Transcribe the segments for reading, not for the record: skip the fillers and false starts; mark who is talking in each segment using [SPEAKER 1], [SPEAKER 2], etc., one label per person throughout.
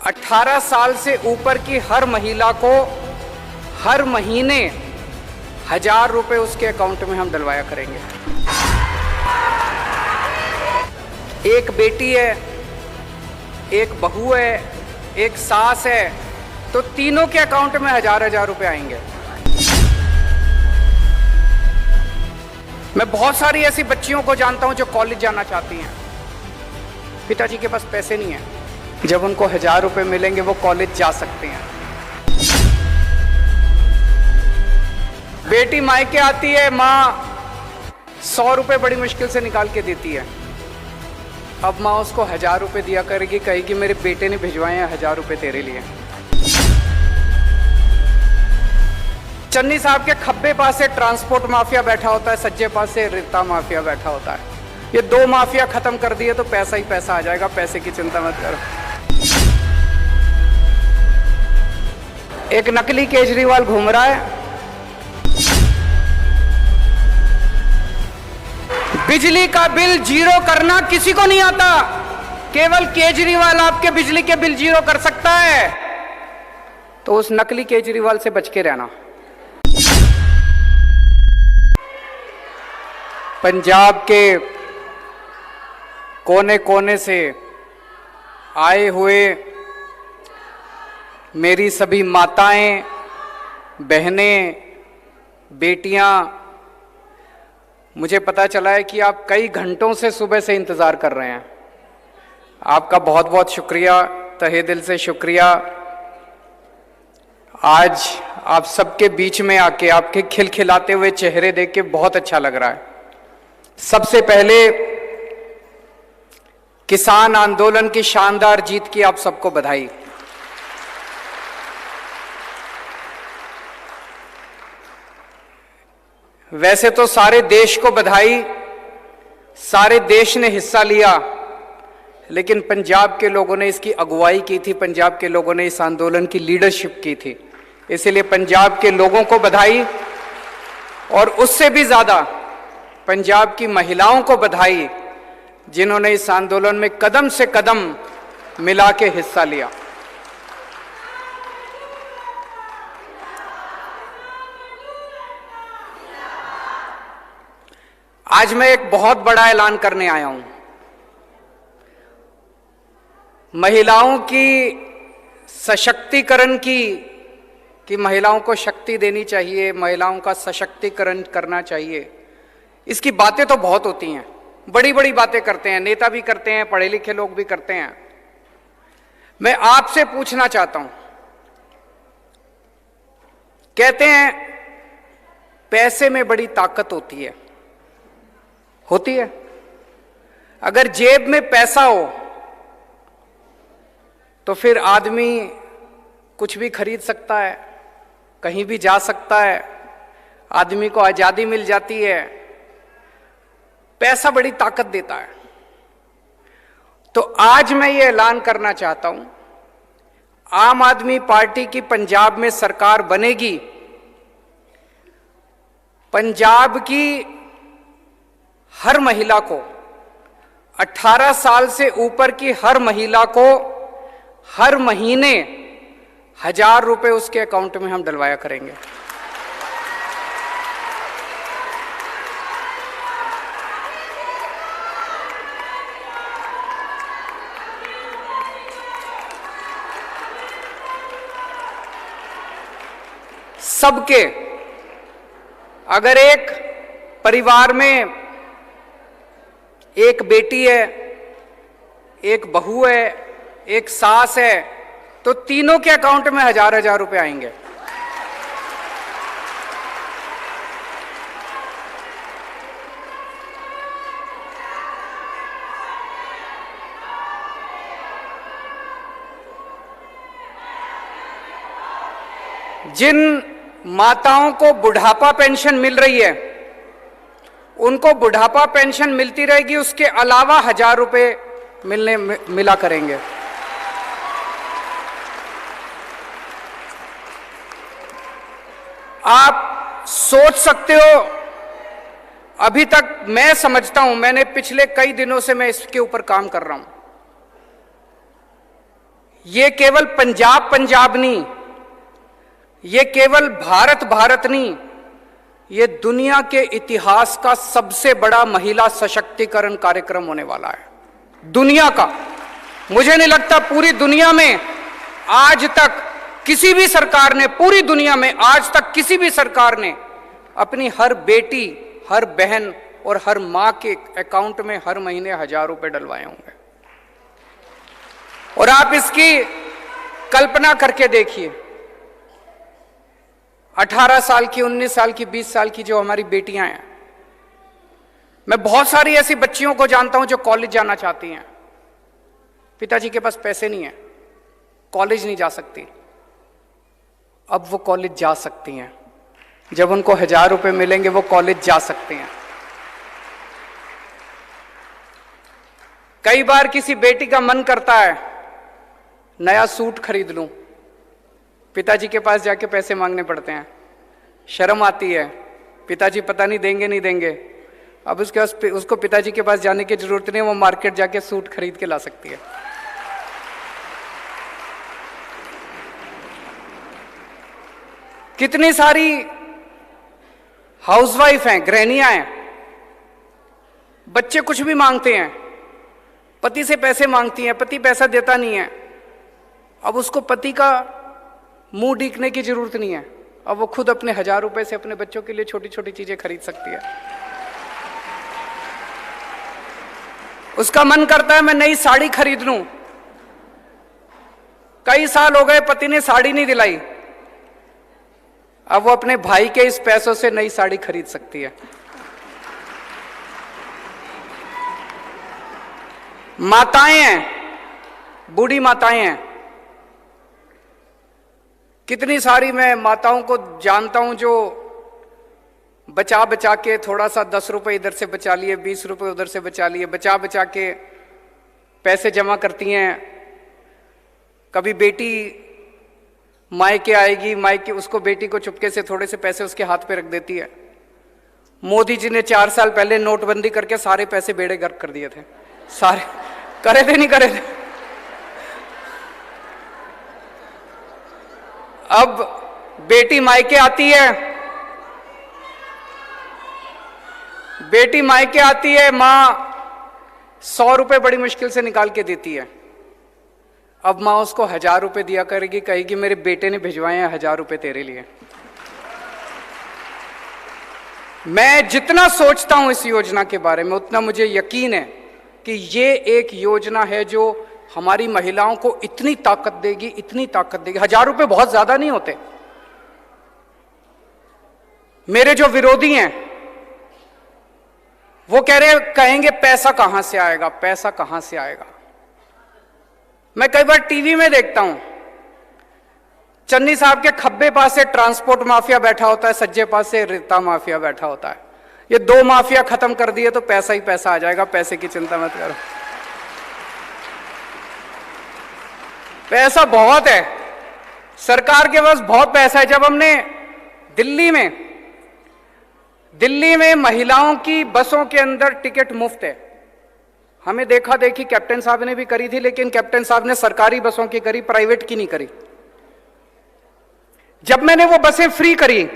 [SPEAKER 1] 18 साल से ऊपर की हर महिला को हर महीने 1000 रुपए उसके अकाउंट में हम डलवाया करेंगे। एक बेटी है, एक बहू है, एक सास है, तो तीनों के अकाउंट में 1000 रुपए आएंगे। मैं बहुत सारी ऐसी बच्चियों को जानता हूं जो कॉलेज जाना चाहती हैं, पिताजी के पास पैसे नहीं है। जब उनको 1000 रुपए मिलेंगे वो कॉलेज जा सकते हैं। बेटी मायके आती है, माँ 100 रुपए बड़ी मुश्किल से निकाल के देती है। अब माँ उसको 1000 रुपए दिया करेगी, कहेगी मेरे बेटे ने भिजवाए हैं 1000 रुपए तेरे लिए। चन्नी साहब के खब्बे पास से ट्रांसपोर्ट माफिया बैठा होता है, सज्जे पास से रेता माफिया बैठा होता है। ये दो माफिया खत्म कर दिए तो पैसा ही पैसा आ जाएगा, पैसे की चिंता मत करो। एक नकली केजरीवाल घूम रहा है, बिजली का बिल जीरो करना किसी को नहीं आता, केवल केजरीवाल आपके बिजली के बिल जीरो कर सकता है। तो उस नकली केजरीवाल से बच के रहना। पंजाब के कोने कोने से आए हुए मेरी सभी माताएं, बहनें, बेटियां, मुझे पता चला है कि आप कई घंटों से सुबह से इंतज़ार कर रहे हैं। आपका बहुत बहुत शुक्रिया, तहे दिल से शुक्रिया। आज आप सबके बीच में आके आपके खिलखिलाते हुए चेहरे देख के बहुत अच्छा लग रहा है। सबसे पहले किसान आंदोलन की शानदार जीत की आप सबको बधाई। वैसे तो सारे देश को बधाई, सारे देश ने हिस्सा लिया, लेकिन पंजाब के लोगों ने इसकी अगुवाई की थी, पंजाब के लोगों ने इस आंदोलन की लीडरशिप की थी। इसलिए पंजाब के लोगों को बधाई, और उससे भी ज्यादा पंजाब की महिलाओं को बधाई जिन्होंने इस आंदोलन में कदम से कदम मिला के हिस्सा लिया। आज मैं एक बहुत बड़ा ऐलान करने आया हूं। महिलाओं की सशक्तिकरण कि महिलाओं को शक्ति देनी चाहिए, महिलाओं का सशक्तिकरण करना चाहिए। इसकी बातें तो बहुत होती हैं, बड़ी बड़ी बातें करते हैं, नेता भी करते हैं, पढ़े लिखे लोग भी करते हैं। मैं आपसे पूछना चाहता हूं, कहते हैं पैसे में बड़ी ताकत होती है अगर जेब में पैसा हो तो फिर आदमी कुछ भी खरीद सकता है, कहीं भी जा सकता है, आदमी को आजादी मिल जाती है। पैसा बड़ी ताकत देता है। तो आज मैं ये ऐलान करना चाहता हूं, आम आदमी पार्टी की पंजाब में सरकार बनेगी। पंजाब की हर महिला को, 18 साल से ऊपर की हर महिला को हर महीने 1000 रुपए उसके अकाउंट में हम डलवाया करेंगे। सबके, अगर एक परिवार में एक बेटी है, एक बहू है, एक सास है, तो तीनों के अकाउंट में 1000 रुपए आएंगे। जिन माताओं को बुढ़ापा पेंशन मिल रही है उनको बुढ़ापा पेंशन मिलती रहेगी, उसके अलावा 1000 रुपए मिला करेंगे। आप सोच सकते हो, अभी तक मैं समझता हूं, मैंने पिछले कई दिनों से मैं इसके ऊपर काम कर रहा हूं, ये केवल पंजाब पंजाब नहीं, ये केवल भारत भारत नहीं, ये दुनिया के इतिहास का सबसे बड़ा महिला सशक्तिकरण कार्यक्रम होने वाला है। दुनिया का, मुझे नहीं लगता पूरी दुनिया में आज तक किसी भी सरकार ने, पूरी दुनिया में आज तक किसी भी सरकार ने अपनी हर बेटी, हर बहन और हर मां के अकाउंट में हर महीने 1000 रुपए डलवाए होंगे। और आप इसकी कल्पना करके देखिए, 18 साल की, 19 साल की, 20 साल की जो हमारी बेटियां हैं, मैं बहुत सारी ऐसी बच्चियों को जानता हूं जो कॉलेज जाना चाहती हैं, पिताजी के पास पैसे नहीं है, कॉलेज नहीं जा सकती। अब वो कॉलेज जा सकती हैं, जब उनको 1000 रुपए मिलेंगे वो कॉलेज जा सकते हैं। कई बार किसी बेटी का मन करता है नया सूट खरीद लूं, पिताजी के पास जाके पैसे मांगने पड़ते हैं, शर्म आती है, पिताजी पता नहीं देंगे नहीं देंगे। अब उसको पिताजी के पास जाने की जरूरत नहीं, वो मार्केट जाके सूट खरीद के ला सकती है। कितनी सारी हाउसवाइफ हैं, गृहिणियां हैं, बच्चे कुछ भी मांगते हैं, पति से पैसे मांगती हैं, पति पैसा देता नहीं है। अब उसको पति का मुंह देखने की जरूरत नहीं है, अब वो खुद अपने 1000 रुपए से अपने बच्चों के लिए छोटी छोटी चीजें खरीद सकती है। उसका मन करता है मैं नई साड़ी खरीद लूं, कई साल हो गए पति ने साड़ी नहीं दिलाई, अब वो अपने भाई के इस पैसों से नई साड़ी खरीद सकती है। माताएं हैं, बूढ़ी माताएं हैं, कितनी सारी मैं माताओं को जानता हूं जो बचा बचा के थोड़ा सा 10 रुपए इधर से बचा लिए, 20 रुपए उधर से बचा लिए, बचा बचा के पैसे जमा करती हैं। कभी बेटी मायके आएगी, मायके उसको, बेटी को चुपके से थोड़े से पैसे उसके हाथ पे रख देती है। मोदी जी ने 4 साल पहले नोटबंदी करके सारे पैसे बेड़े गर्क कर दिए थे, सारे करे थे नहीं करे थे। अब बेटी मायके आती है, बेटी मायके आती है, मां 100 रुपए बड़ी मुश्किल से निकाल के देती है। अब मां उसको 1000 रुपए दिया करेगी, कहेगी मेरे बेटे ने भिजवाए हैं 1000 रुपए तेरे लिए। मैं जितना सोचता हूं इस योजना के बारे में, उतना मुझे यकीन है कि ये एक योजना है जो हमारी महिलाओं को इतनी ताकत देगी, इतनी ताकत देगी। 1000 रुपए बहुत ज्यादा नहीं होते। मेरे जो विरोधी हैं वो कहेंगे पैसा कहां से आएगा, पैसा कहां से आएगा। मैं कई बार टीवी में देखता हूं, चन्नी साहब के खब्बे पास से ट्रांसपोर्ट माफिया बैठा होता है, सज्जे पास से रेता माफिया बैठा होता है। ये 2 माफिया खत्म कर दिए तो पैसा ही पैसा आ जाएगा, पैसे की चिंता मत करो। पैसा बहुत है, सरकार के पास बहुत पैसा है। जब हमने दिल्ली में महिलाओं की बसों के अंदर टिकट मुफ्त है, हमें देखा देखी कैप्टन साहब ने भी करी थी, लेकिन कैप्टन साहब ने सरकारी बसों की करी, प्राइवेट की नहीं करी। जब मैंने वो बसें फ्री करी,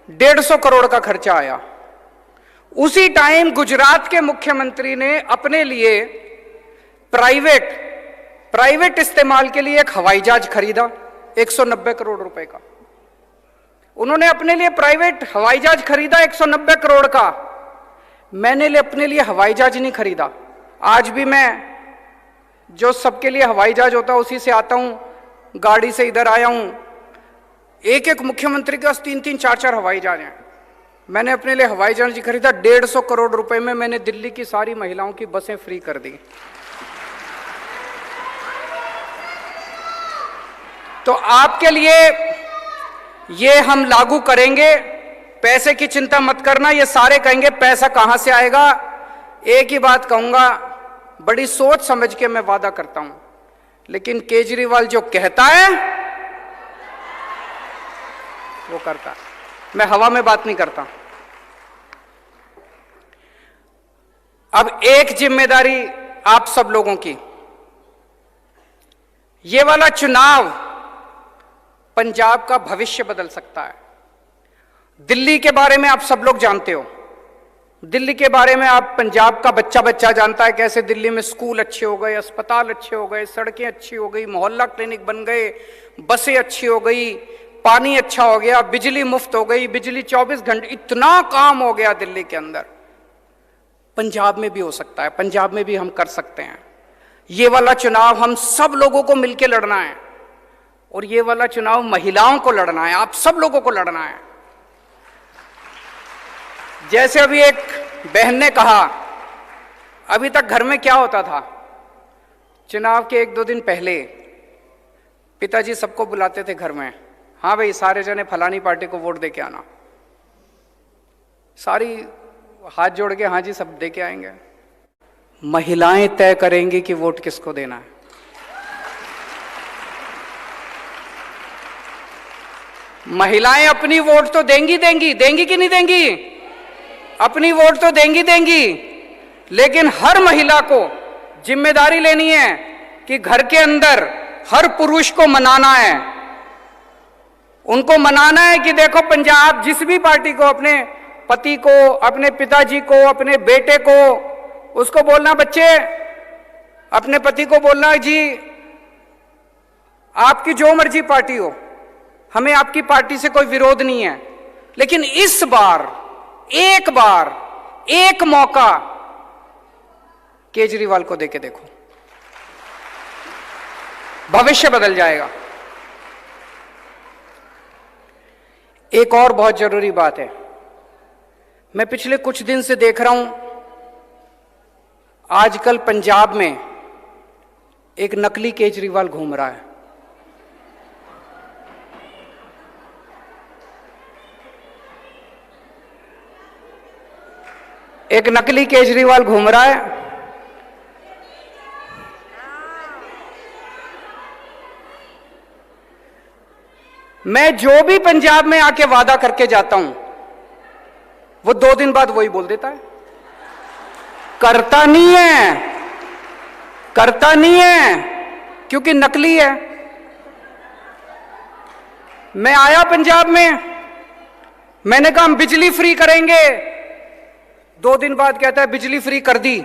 [SPEAKER 1] 150 करोड़ का खर्चा आया। उसी टाइम गुजरात के मुख्यमंत्री ने अपने लिए प्राइवेट इस्तेमाल के लिए एक हवाई जहाज खरीदा 190 करोड़ रुपए का। उन्होंने अपने लिए प्राइवेट हवाई जहाज खरीदा 190 करोड़ का। मैंने अपने लिए हवाई जहाज नहीं खरीदा। आज भी मैं जो सबके लिए हवाई जहाज होता है उसी से आता हूं, गाड़ी से इधर आया हूं। एक एक मुख्यमंत्री के पास 3-3, 4-4 हवाई जहाज हैं। मैंने अपने लिए हवाई जहाज खरीदा 150 करोड़ रुपए में। मैंने दिल्ली की सारी महिलाओं की बसें फ्री कर दी। तो आपके लिए ये हम लागू करेंगे। पैसे की चिंता मत करना। ये सारे कहेंगे पैसा कहां से आएगा। एक ही बात कहूंगा, बड़ी सोच समझ के मैं वादा करता हूं, लेकिन केजरीवाल जो कहता है वो करता है। मैं हवा में बात नहीं करता। अब एक जिम्मेदारी आप सब लोगों की, ये वाला चुनाव पंजाब का भविष्य बदल सकता है। दिल्ली के बारे में आप सब लोग जानते हो, दिल्ली के बारे में आप पंजाब का बच्चा बच्चा जानता है कैसे दिल्ली में स्कूल अच्छे हो गए, अस्पताल अच्छे हो गए, सड़कें अच्छी हो गई, मोहल्ला क्लिनिक बन गए, बसें अच्छी हो गई, पानी अच्छा हो गया, बिजली मुफ्त हो गई, बिजली 24 घंटे, इतना काम हो गया दिल्ली के अंदर। पंजाब में भी हो सकता है, पंजाब में भी हम कर सकते हैं। ये वाला चुनाव हम सब लोगों को मिलकर लड़ना है, और ये वाला चुनाव महिलाओं को लड़ना है, आप सब लोगों को लड़ना है। जैसे अभी एक बहन ने कहा, अभी तक घर में क्या होता था, चुनाव के 1-2 दिन पहले पिताजी सबको बुलाते थे घर में, हाँ भाई सारे जने फलानी पार्टी को वोट दे के आना, सारी हाथ जोड़ के हाँ जी सब दे के आएंगे। महिलाएं तय करेंगी कि वोट किसको देना है। महिलाएं अपनी वोट तो देंगी कि नहीं देंगी? अपनी वोट तो देंगी, लेकिन हर महिला को जिम्मेदारी लेनी है कि घर के अंदर हर पुरुष को मनाना है, उनको मनाना है कि देखो पंजाब जिस भी पार्टी को, अपने पति को, अपने पिताजी को, अपने बेटे को, उसको बोलना, बच्चे अपने पति को बोलना, जी आपकी जो मर्जी पार्टी हो, हमें आपकी पार्टी से कोई विरोध नहीं है, लेकिन इस बार एक मौका केजरीवाल को देके देखो, भविष्य बदल जाएगा। एक और बहुत जरूरी बात है, मैं पिछले कुछ दिन से देख रहा हूं, आजकल पंजाब में एक नकली केजरीवाल घूम रहा है। एक नकली केजरीवाल घूम रहा है। मैं जो भी पंजाब में आके वादा करके जाता हूं, वो 2 दिन बाद वही बोल देता है, करता नहीं है, क्योंकि नकली है। मैं आया पंजाब में, मैंने कहा हम बिजली फ्री करेंगे, 2 दिन बाद कहता है बिजली फ्री कर दी।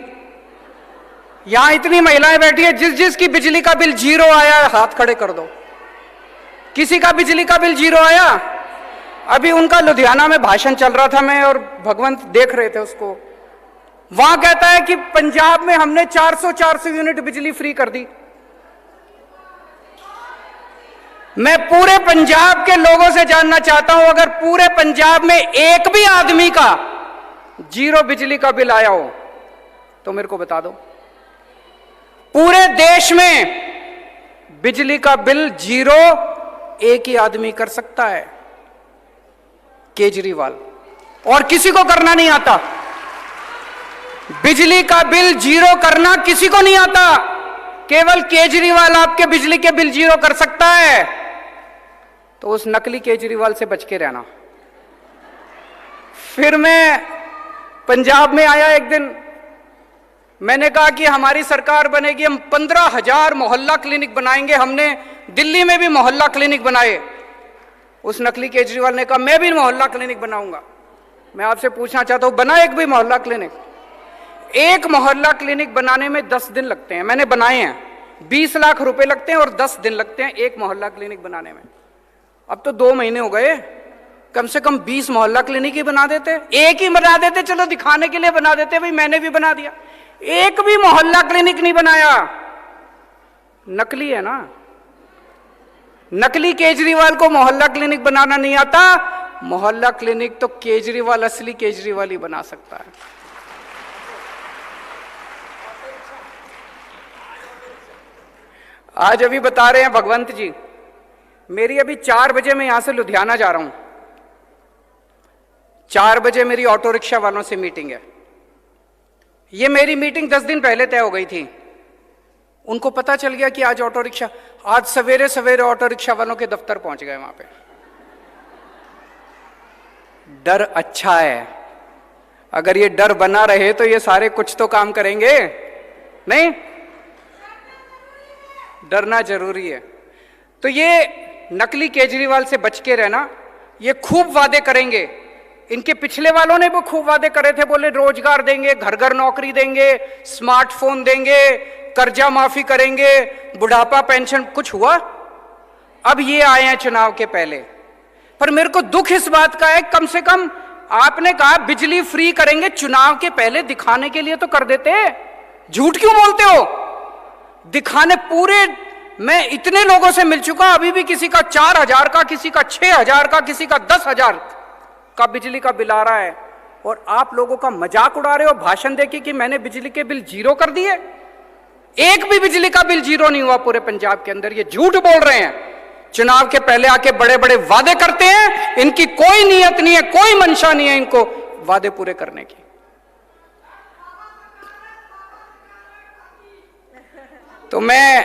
[SPEAKER 1] यहां इतनी महिलाएं बैठी है, जिसकी बिजली का बिल 0 आया है हाथ खड़े कर दो। किसी का बिजली का बिल 0 आया? अभी उनका लुधियाना में भाषण चल रहा था, मैं और भगवंत देख रहे थे उसको। वहां कहता है कि पंजाब में हमने 400 यूनिट बिजली फ्री कर दी। मैं पूरे पंजाब के लोगों से जानना चाहता हूं, अगर पूरे पंजाब में एक भी आदमी का 0 बिजली का बिल आया हो तो मेरे को बता दो। पूरे देश में बिजली का बिल 0 एक ही आदमी कर सकता है, केजरीवाल, और किसी को करना नहीं आता। बिजली का बिल 0 करना किसी को नहीं आता, केवल केजरीवाल आपके बिजली के बिल 0 कर सकता है। तो उस नकली केजरीवाल से बच के रहना। फिर मैं पंजाब में आया एक दिन, मैंने कहा कि हमारी सरकार बनेगी, हम 15,000 मोहल्ला क्लिनिक बनाएंगे। हमने दिल्ली में भी मोहल्ला क्लिनिक बनाए। उस नकली केजरीवाल ने कहा मैं भी मोहल्ला क्लिनिक बनाऊंगा। मैं आपसे पूछना चाहता हूं, बना एक भी मोहल्ला क्लिनिक? एक मोहल्ला क्लिनिक बनाने में 10 दिन लगते हैं, मैंने बनाए हैं। 20 लाख रुपए लगते हैं और 10 दिन लगते हैं एक मोहल्ला क्लिनिक बनाने में। अब तो 2 महीने हो गए, कम से कम 20 मोहल्ला क्लिनिक ही बना देते, एक ही बना देते, चलो दिखाने के लिए बना देते, भाई मैंने भी बना दिया। एक भी मोहल्ला क्लिनिक नहीं बनाया। नकली है ना। नकली केजरीवाल को मोहल्ला क्लिनिक बनाना नहीं आता, मोहल्ला क्लिनिक तो केजरीवाल, असली केजरीवाल ही बना सकता है। आज अभी बता रहे हैं भगवंत जी, मेरी अभी 4 बजे मैं यहां से लुधियाना जा रहा हूं। 4 बजे मेरी ऑटो रिक्शा वालों से मीटिंग है। ये मेरी मीटिंग 10 दिन पहले तय हो गई थी। उनको पता चल गया कि आज ऑटो रिक्शा, आज सवेरे सवेरे ऑटो रिक्शा वालों के दफ्तर पहुंच गए। वहां पे डर अच्छा है, अगर ये डर बना रहे तो ये सारे कुछ तो काम करेंगे नहीं। डरना जरूरी है। तो ये नकली केजरीवाल से बच के रहना। ये खूब वादे करेंगे, इनके पिछले वालों ने भी खूब वादे करे थे, बोले रोजगार देंगे, घर घर नौकरी देंगे, स्मार्टफोन देंगे, कर्जा माफी करेंगे, बुढ़ापा पेंशन। कुछ हुआ? अब ये आए हैं चुनाव के पहले। पर मेरे को दुख इस बात का है, कम से कम आपने कहा बिजली फ्री करेंगे, चुनाव के पहले दिखाने के लिए तो कर देते। झूठ क्यों बोलते हो? दिखाने पूरे, मैं इतने लोगों से मिल चुका, अभी भी किसी का 4,000 का, किसी का 6,000 का, किसी का 10,000 का बिजली का बिल आ रहा है, और आप लोगों का मजाक उड़ा रहे हो भाषण देके कि मैंने बिजली के बिल जीरो कर दिए। एक भी बिजली का बिल जीरो नहीं हुआ पूरे पंजाब के अंदर। ये झूठ बोल रहे हैं। चुनाव के पहले आके बड़े बड़े वादे करते हैं, इनकी कोई नियत नहीं है, कोई मंशा नहीं है इनको वादे पूरे करने की। तो मैं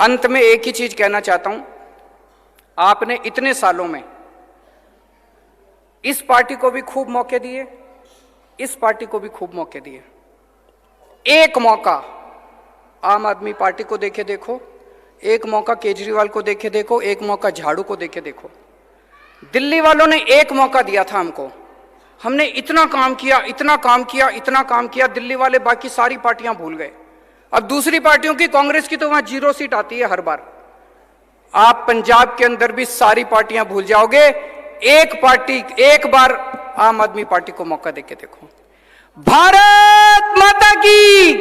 [SPEAKER 1] अंत में एक ही चीज कहना चाहता हूं, आपने इतने सालों में इस पार्टी को भी खूब मौके दिए, इस पार्टी को भी खूब मौके दिए। एक मौका आम आदमी पार्टी को देके देखो, एक मौका केजरीवाल को देके देखो, एक मौका झाड़ू को देके देखो। दिल्ली वालों ने एक मौका दिया था हमको, हमने इतना काम किया, इतना काम किया, इतना काम किया, दिल्ली वाले बाकी सारी पार्टियां भूल गए। अब दूसरी पार्टियों की, कांग्रेस की तो वहां 0 सीट आती है हर बार। आप पंजाब के अंदर भी सारी पार्टियां भूल जाओगे। एक पार्टी, एक बार आम आदमी पार्टी को मौका देके देखो। भारत माता की